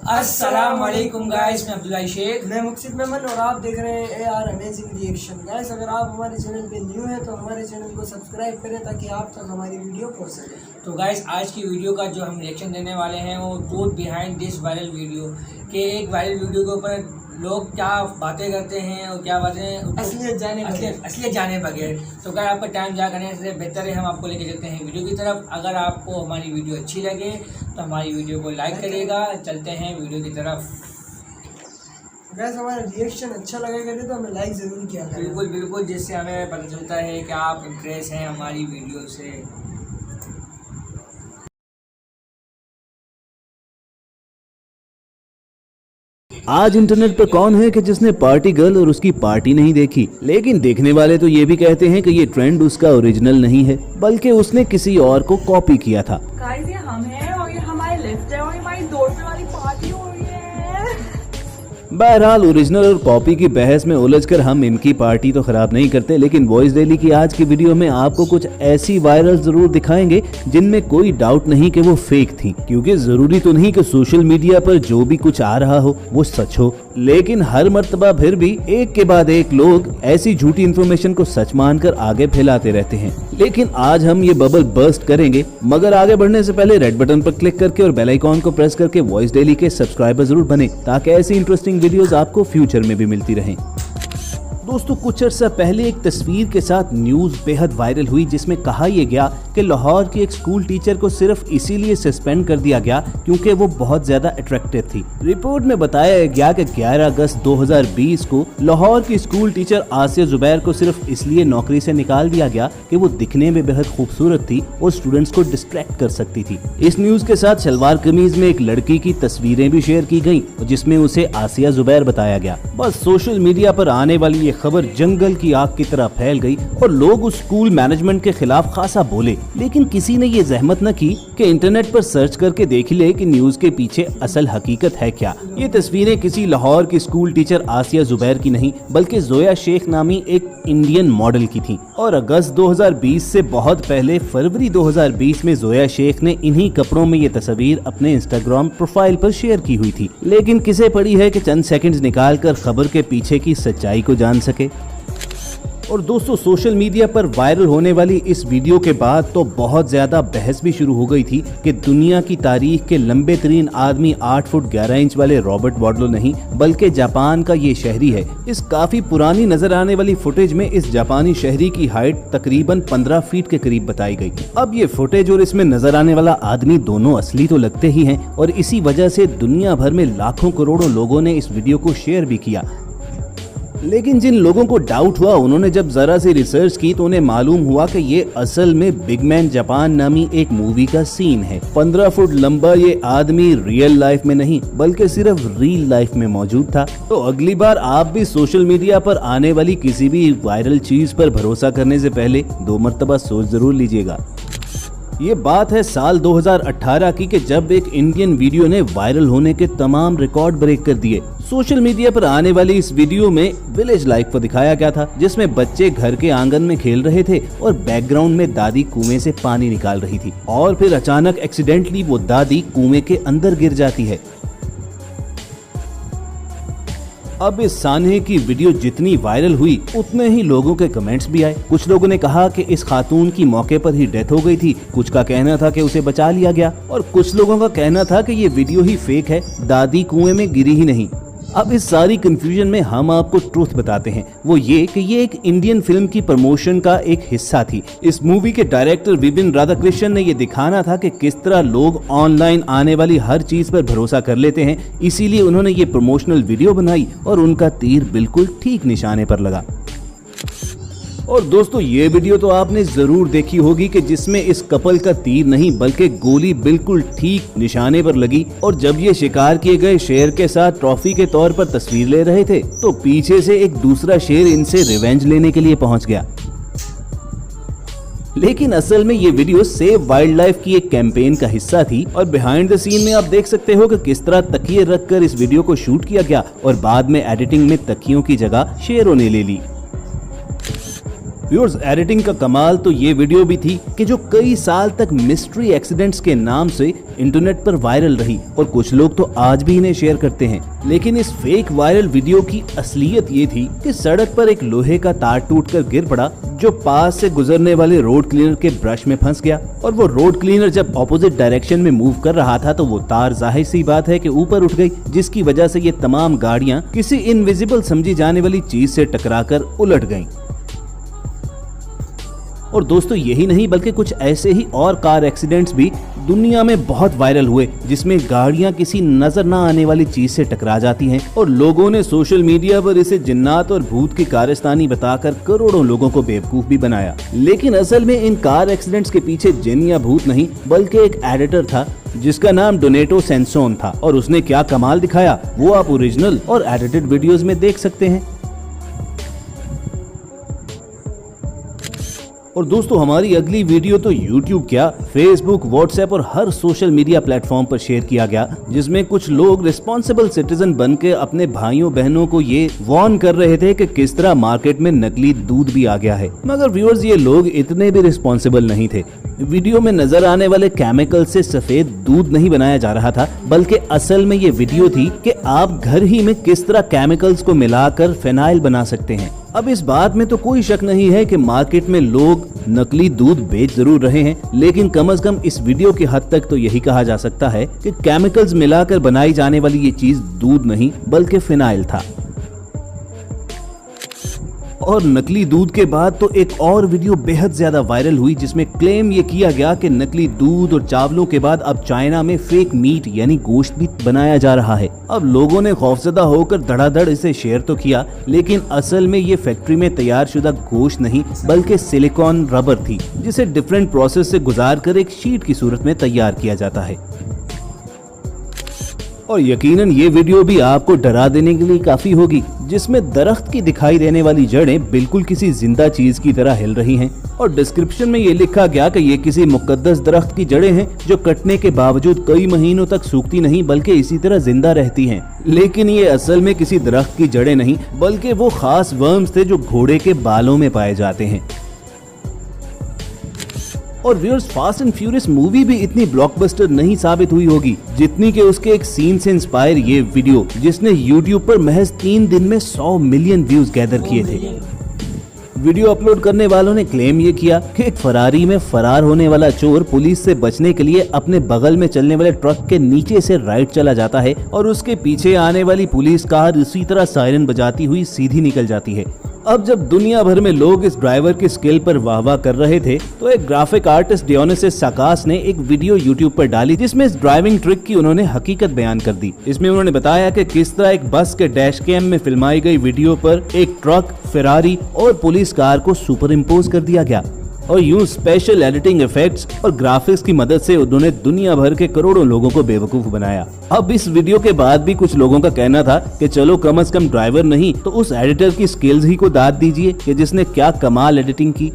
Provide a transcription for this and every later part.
अस्सलाम वालेकुम गाइस, मैं अब्दुल्ला शेख, मैं मुक्सिद मेमन और आप देख रहे हैं AR अमेजिंग रिएक्शन। गाइस, अगर आप हमारे चैनल पे न्यू हैं तो हमारे चैनल को सब्सक्राइब करें ताकि आप तक हमारी वीडियो पहुंच सके। तो गाइस आज की वीडियो का जो हम रिएक्शन देने वाले हैं वो truth behind this viral video के एक वायरल वीडियो के ऊपर लोग क्या बातें करते हैं और क्या बातें असलियत जाने बगैर। तो अगर आपका टाइम जा करने से बेहतर है हम आपको लेके चलते हैं वीडियो की तरफ। अगर आपको हमारी वीडियो अच्छी लगे तो हमारी वीडियो को लाइक करिएगा। चलते हैं वीडियो की तरफ। गाइस, हमारा रिएक्शन अच्छा लगेगा तो हमें लाइक ज़रूर किया करें। बिल्कुल बिल्कुल, जिससे हमें पता चलता है कि आप इंप्रेस हैं हमारी वीडियो से। आज इंटरनेट पर कौन है कि जिसने पार्टी गर्ल और उसकी पार्टी नहीं देखी, लेकिन देखने वाले तो ये भी कहते हैं कि ये ट्रेंड उसका ओरिजिनल नहीं है बल्कि उसने किसी और को कॉपी किया था। गाइस, ये हम हैं और ये हमारे लिफ्ट है और ये हमारी 2 रुपए वाली पार्टी हो रही है। बहरहाल ओरिजिनल और कॉपी की बहस में उलझकर हम इनकी पार्टी तो खराब नहीं करते, लेकिन वॉइस डेली की आज की वीडियो में आपको कुछ ऐसी वायरल जरूर दिखाएंगे जिनमें कोई डाउट नहीं कि वो फेक थी, क्योंकि जरूरी तो नहीं कि सोशल मीडिया पर जो भी कुछ आ रहा हो वो सच हो, लेकिन हर मर्तबा फिर भी एक के बाद एक लोग ऐसी झूठी इन्फॉर्मेशन को सच मानकर आगे फैलाते रहते हैं। लेकिन आज हम ये बबल बर्स्ट करेंगे, मगर आगे बढ़ने से पहले रेड बटन पर क्लिक करके और बेल आइकॉन को प्रेस करके वॉइस डेली के सब्सक्राइबर जरूर बने ताकि ऐसी इंटरेस्टिंग वीडियोस आपको फ्यूचर में भी मिलती रहें। दोस्तों, कुछ अर्सा पहले एक तस्वीर के साथ न्यूज बेहद वायरल हुई जिसमें कहा यह गया कि लाहौर की एक स्कूल टीचर को सिर्फ इसीलिए सस्पेंड कर दिया गया क्योंकि वो बहुत ज्यादा अट्रैक्टिव थी। रिपोर्ट में बताया गया कि 11 अगस्त 2020 को लाहौर की स्कूल टीचर आसिया जुबैर को सिर्फ इसलिए नौकरी से निकाल दिया गया कि वो दिखने में बेहद खूबसूरत थी और स्टूडेंट्स को डिस्ट्रैक्ट कर सकती थी। इस न्यूज के साथ शलवार कमीज में एक लड़की की तस्वीरें भी शेयर की गयी जिसमें उसे आसिया जुबैर बताया गया। बस सोशल मीडिया पर आने वाली खबर जंगल की आग की तरह फैल गई और लोग उस स्कूल मैनेजमेंट के खिलाफ खासा बोले, लेकिन किसी ने ये जहमत न की कि इंटरनेट पर सर्च करके देख ले कि न्यूज के पीछे असल हकीकत है क्या। ये तस्वीरें किसी लाहौर की स्कूल टीचर आसिया जुबैर की नहीं बल्कि जोया शेख नामी एक इंडियन मॉडल की थी और अगस्त 2020 से बहुत पहले फरवरी 2020 में जोया शेख ने इन्हीं कपड़ों में ये तस्वीर अपने इंस्टाग्राम प्रोफाइल पर शेयर की हुई थी। लेकिन किसे पड़ी है कि चंद सेकंड्स निकालकर खबर के पीछे की सच्चाई को जान सके। और दोस्तों, सोशल मीडिया पर वायरल होने वाली इस वीडियो के बाद तो बहुत ज्यादा बहस भी शुरू हो गई थी कि दुनिया की तारीख के लंबे तरीन आदमी 8 फुट 11 इंच वाले रॉबर्ट वाड्लो नहीं बल्कि जापान का ये शहरी है। इस काफी पुरानी नजर आने वाली फुटेज में इस जापानी शहरी की हाइट तकरीबन 15 फीट के करीब बताई गई। अब ये फुटेज और इसमें नजर आने वाला आदमी दोनों असली तो लगते ही हैं और इसी वजह से दुनिया भर में लाखों करोड़ों लोगों ने इस वीडियो को शेयर भी किया। लेकिन जिन लोगों को डाउट हुआ उन्होंने जब जरा सी रिसर्च की तो उन्हें मालूम हुआ कि ये असल में बिग मैन जापान नामी एक मूवी का सीन है। 15 फुट लंबा ये आदमी रियल लाइफ में नहीं बल्कि सिर्फ रियल लाइफ में मौजूद था। तो अगली बार आप भी सोशल मीडिया पर आने वाली किसी भी वायरल चीज पर भरोसा करने से पहले 2 मरतबा सोच जरूर लीजिएगा। ये बात है साल 2018 की कि जब एक इंडियन वीडियो ने वायरल होने के तमाम रिकॉर्ड ब्रेक कर दिए। सोशल मीडिया पर आने वाली इस वीडियो में विलेज लाइफ को दिखाया गया था जिसमें बच्चे घर के आंगन में खेल रहे थे और बैकग्राउंड में दादी कुएं से पानी निकाल रही थी और फिर अचानक एक्सीडेंटली वो दादी कुएं के अंदर गिर जाती है। अब इस सानहे की वीडियो जितनी वायरल हुई उतने ही लोगों के कमेंट्स भी आए। कुछ लोगों ने कहा कि इस खातून की मौके पर ही डेथ हो गई थी, कुछ का कहना था कि उसे बचा लिया गया और कुछ लोगों का कहना था कि ये वीडियो ही फेक है, दादी कुएं में गिरी ही नहीं। अब इस सारी कंफ्यूजन में हम आपको ट्रूथ बताते हैं, वो ये कि ये एक इंडियन फिल्म की प्रमोशन का एक हिस्सा थी। इस मूवी के डायरेक्टर विपिन राधाकृष्णन ने ये दिखाना था कि किस तरह लोग ऑनलाइन आने वाली हर चीज पर भरोसा कर लेते हैं, इसीलिए उन्होंने ये प्रमोशनल वीडियो बनाई और उनका तीर बिल्कुल ठीक निशाने पर लगा। और दोस्तों, ये वीडियो तो आपने जरूर देखी होगी कि जिसमें इस कपल का तीर नहीं बल्कि गोली बिल्कुल ठीक निशाने पर लगी और जब ये शिकार किए गए शेर के साथ ट्रॉफी के तौर पर तस्वीर ले रहे थे तो पीछे से एक दूसरा शेर इनसे रिवेंज लेने के लिए पहुंच गया। लेकिन असल में ये वीडियो सेव वाइल्ड लाइफ की एक कैंपेन का हिस्सा थी और बिहाइंड द सीन में आप देख सकते हो कि किस तरह तकिए रखकर इस वीडियो को शूट किया गया और बाद में एडिटिंग में तकियों की जगह शेरों ने ले ली। व्यूअर्स, एडिटिंग का कमाल तो ये वीडियो भी थी कि जो कई साल तक मिस्ट्री एक्सीडेंट्स के नाम से इंटरनेट पर वायरल रही और कुछ लोग तो आज भी इन्हें शेयर करते हैं। लेकिन इस फेक वायरल वीडियो की असलियत ये थी कि सड़क पर एक लोहे का तार टूटकर गिर पड़ा जो पास से गुजरने वाले रोड क्लीनर के ब्रश में फंस गया, और वो रोड क्लीनर जब ऑपोजिट डायरेक्शन में मूव कर रहा था तो वो तार जाहिर सी बात है कि ऊपर उठ गई, जिसकी वजह से ये तमाम गाड़ियां किसी इनविजिबल समझी जाने वाली चीज से टकराकर उलट गईं। और दोस्तों यही नहीं बल्कि कुछ ऐसे ही और कार एक्सीडेंट्स भी दुनिया में बहुत वायरल हुए जिसमें गाड़ियां किसी नजर न आने वाली चीज से टकरा जाती हैं और लोगों ने सोशल मीडिया पर इसे जिन्नात और भूत की कारस्तानी बताकर करोड़ों लोगों को बेवकूफ भी बनाया। लेकिन असल में इन कार एक्सीडेंट्स के पीछे जिन या भूत नहीं बल्कि एक एडिटर था जिसका नाम डोनेटो सेंसोन था, और उसने क्या कमाल दिखाया वो आप ओरिजिनल और एडिटेड वीडियोस में देख सकते हैं। और दोस्तों हमारी अगली वीडियो तो YouTube क्या Facebook, WhatsApp और हर सोशल मीडिया प्लेटफॉर्म पर शेयर किया गया, जिसमें कुछ लोग रिस्पॉन्सिबल सिटीजन बनकर अपने भाइयों बहनों को ये वार्न कर रहे थे कि किस तरह मार्केट में नकली दूध भी आ गया है। मगर व्यूअर्स ये लोग इतने भी रिस्पॉन्सिबल नहीं थे। वीडियो में नजर आने वाले केमिकल से सफेद दूध नहीं बनाया जा रहा था, बल्कि असल में ये वीडियो थी कि आप घर ही में किस तरह केमिकल्स को मिलाकर फिनाइल बना सकते हैं। अब इस बात में तो कोई शक नहीं है कि मार्केट में लोग नकली दूध बेच जरूर रहे हैं, लेकिन कम से कम इस वीडियो की हद तक तो यही कहा जा सकता है कि केमिकल्स मिलाकर बनाई जाने वाली ये चीज दूध नहीं बल्कि फिनाइल था। और नकली दूध के बाद तो एक और वीडियो बेहद ज्यादा वायरल हुई जिसमें क्लेम ये किया गया कि नकली दूध और चावलों के बाद अब चाइना में फेक मीट यानी गोश्त भी बनाया जा रहा है। अब लोगों ने खौफजदा होकर धड़ाधड़ इसे शेयर तो किया, लेकिन असल में ये फैक्ट्री में तैयार शुदा गोश्त नहीं बल्कि सिलिकॉन रबर थी जिसे डिफरेंट प्रोसेस से गुजार कर एक शीट की सूरत में तैयार किया जाता है। और यकीनन ये वीडियो भी आपको डरा देने के लिए काफी होगी, जिसमें दरख्त की दिखाई देने वाली जड़ें बिल्कुल किसी जिंदा चीज की तरह हिल रही हैं और डिस्क्रिप्शन में ये लिखा गया कि ये किसी मुकद्दस दरख्त की जड़ें हैं जो कटने के बावजूद कई महीनों तक सूखती नहीं बल्कि इसी तरह जिंदा रहती हैं। लेकिन ये असल में किसी दरख्त की जड़ें नहीं बल्कि वो खास वर्म्स थे जो घोड़े के बालों में पाए जाते हैं। और viewers, fast and furious movie भी इतनी ब्लॉकबस्टर नहीं साबित हुई होगी जितनी कि उसके एक सीन से इंस्पायर ये वीडियो, जिसने YouTube पर महज 3 दिन में 100 मिलियन व्यूज गैदर किए थे। वीडियो अपलोड करने वालों ने क्लेम ये किया कि एक फरारी में फरार होने वाला चोर पुलिस से बचने के लिए अपने बगल में चलने वाले ट्रक के नीचे से राइट चला जाता है और उसके पीछे आने वाली पुलिस कार इसी तरह सायरन बजाती हुई सीधी निकल जाती है। अब जब दुनिया भर में लोग इस ड्राइवर की स्किल पर वाहवाह कर रहे थे तो एक ग्राफिक आर्टिस्ट डियोनिसिस साकास ने एक वीडियो YouTube पर डाली जिसमें इस ड्राइविंग ट्रिक की उन्होंने हकीकत बयान कर दी। इसमें उन्होंने बताया कि किस तरह एक बस के डैश कैम में फिल्माई गई वीडियो पर एक ट्रक, फेरारी और पुलिस कार को सुपर इम्पोज कर दिया गया और यूं स्पेशल एडिटिंग इफेक्ट्स और ग्राफिक्स की मदद से उन्होंने दुनिया भर के करोड़ों लोगों को बेवकूफ बनाया। अब इस वीडियो के बाद भी कुछ लोगों का कहना था कि चलो कम से कम ड्राइवर नहीं तो उस एडिटर की स्किल्स ही को दाद दीजिए कि जिसने क्या कमाल एडिटिंग की।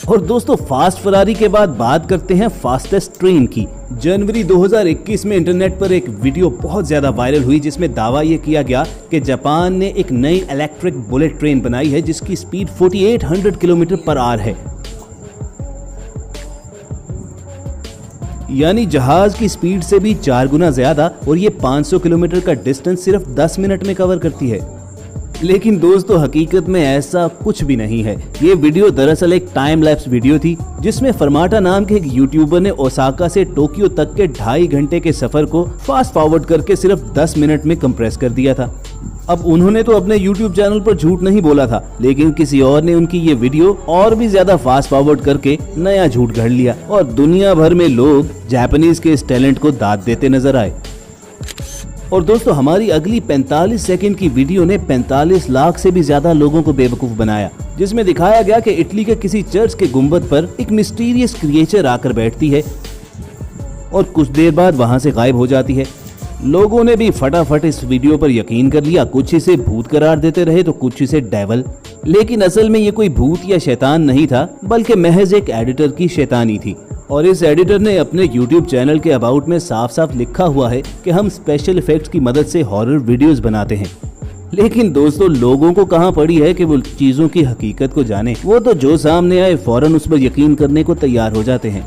और दोस्तों, फास्ट फरारी के बाद बात करते हैं फास्टेस्ट ट्रेन की। जनवरी 2021 में इंटरनेट पर एक वीडियो बहुत ज्यादा वायरल हुई जिसमें दावा ये किया गया कि जापान ने एक नई इलेक्ट्रिक बुलेट ट्रेन बनाई है जिसकी स्पीड 4800 किलोमीटर पर आवर है, यानी जहाज की स्पीड से भी 4 गुना ज्यादा, और ये 500 किलोमीटर का डिस्टेंस सिर्फ 10 मिनट में कवर करती है। लेकिन दोस्तों हकीकत में ऐसा कुछ भी नहीं है। ये वीडियो दरअसल एक टाइम लैप्स वीडियो थी जिसमें फरमाटा नाम के एक यूट्यूबर ने ओसाका से टोक्यो तक के 2.5 घंटे के सफर को फास्ट फॉरवर्ड करके सिर्फ 10 मिनट में कंप्रेस कर दिया था। अब उन्होंने तो अपने YouTube चैनल पर झूठ नहीं बोला था, लेकिन किसी और ने उनकी ये वीडियो और भी ज्यादा फास्ट फॉरवर्ड करके नया झूठ गढ़ लिया और दुनिया भर में लोग जापानीज के इस टैलेंट को दाद देते नजर आए। और दोस्तों, हमारी अगली 45 सेकंड की वीडियो ने 45 लाख से भी ज्यादा लोगों को बेवकूफ बनाया, जिसमें दिखाया गया कि इटली के किसी चर्च के गुंबद पर एक मिस्टीरियस क्रिएचर आकर बैठती है और कुछ देर बाद वहां से गायब हो जाती है। लोगों ने भी फटाफट इस वीडियो पर यकीन कर लिया, कुछ इसे भूत करार देते रहे तो कुछ इसे डेविल, लेकिन असल में ये कोई भूत या शैतान नहीं था बल्कि महज एक एडिटर की शैतानी थी। और इस एडिटर ने अपने YouTube चैनल के अबाउट में साफ साफ लिखा हुआ है कि हम स्पेशल इफेक्ट्स की मदद से हॉरर वीडियोस बनाते हैं। लेकिन दोस्तों लोगों को कहाँ पड़ी है कि वो चीजों की हकीकत को जाने। वो तो जो सामने आए फौरन उस पर यकीन करने को तैयार हो जाते हैं।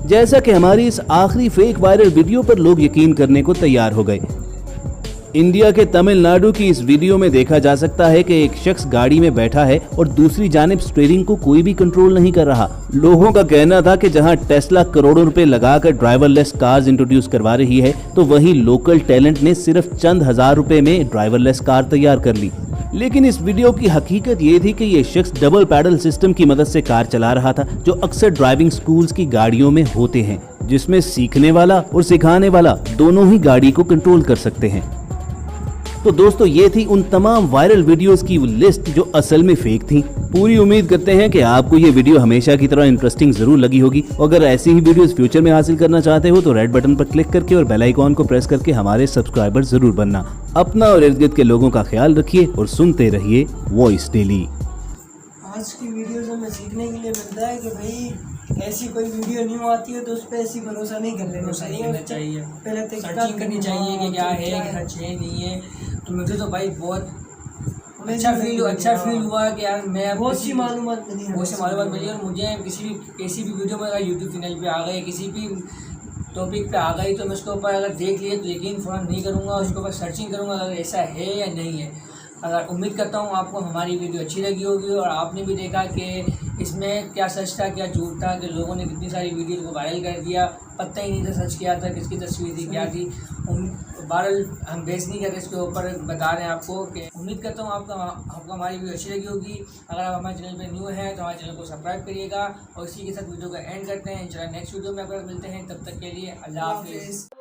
जैसा कि हमारी इस आखिरी फेक वायरल वीडियो पर लोग यकीन करने को तैयार हो गए। इंडिया के तमिलनाडु की इस वीडियो में देखा जा सकता है कि एक शख्स गाड़ी में बैठा है और दूसरी जानिब स्टीयरिंग को कोई भी कंट्रोल नहीं कर रहा। लोगों का कहना था कि जहां टेस्ला करोड़ों रुपए लगाकर ड्राइवरलेस कार्स इंट्रोड्यूस करवा रही है, तो वहीं लोकल टैलेंट ने सिर्फ चंद हजार रुपए में ड्राइवरलेस कार तैयार कर ली। लेकिन इस वीडियो की हकीकत ये थी कि ये शख्स डबल पैडल सिस्टम की मदद से कार चला रहा था, जो अक्सर ड्राइविंग स्कूल्स की गाड़ियों में होते हैं, जिसमें सीखने वाला और सिखाने वाला दोनों ही गाड़ी को कंट्रोल कर सकते हैं। तो दोस्तों ये थी उन तमाम वायरल वीडियोस की लिस्ट जो असल में फेक थी। पूरी उम्मीद करते हैं कि आपको ये वीडियो हमेशा की तरह इंटरेस्टिंग जरूर लगी होगी। अगर ऐसी ही वीडियोस फ्यूचर में हासिल करना चाहते हो तो रेड बटन पर क्लिक करके और बेल आइकॉन को प्रेस करके हमारे सब्सक्राइबर जरूर बनना। अपना और इर्द गिर्द के लोगों का ख्याल रखिए और सुनते रहिए वॉइस डेली। आज की वीडियो से हमें सीखने के लिए मिलता है कि भाई ऐसी कोई वीडियो न्यू आती है तो उस पर ऐसी भरोसा नहीं कर लेना चाहिए। पहले सर्चिंग करनी चाहिए कि क्या है, सच है नहीं है। तो मुझे तो भाई बहुत अच्छा फील हुआ कि यार मैं बहुत सी मालूमात मिली और मुझे किसी भी वीडियो में अगर यूट्यूब चैनल पे आ गए, किसी भी टॉपिक पे आ गई, तो मैं उसके ऊपर अगर देख लिए तो यकीन फ़ौरन नहीं करूँगा, उसके ऊपर सर्चिंग करूँगा अगर ऐसा है या नहीं है। अगर उम्मीद करता हूँ आपको हमारी वीडियो अच्छी लगी होगी और आपने भी देखा कि इसमें क्या सच था क्या झूठ था, कि लोगों ने कितनी सारी वीडियोज़ को वायरल कर दिया, पता ही नहीं था सच क्या था, किसकी तस्वीर थी क्या थी। बहरहाल हम बेस नहीं कर रहे, इसके ऊपर बता रहे हैं आपको कि उम्मीद करता हूँ आपको हमारी वीडियो अच्छी लगी होगी। अगर आप हमारे चैनल पे न्यू हैं तो हमारे चैनल को सब्सक्राइब करिएगा और इसी के साथ वीडियो का एंड करते हैं। इंशाल्लाह नेक्स्ट वीडियो में अगर मिलते हैं, तब तक के लिए अल्लाह हाफिज़।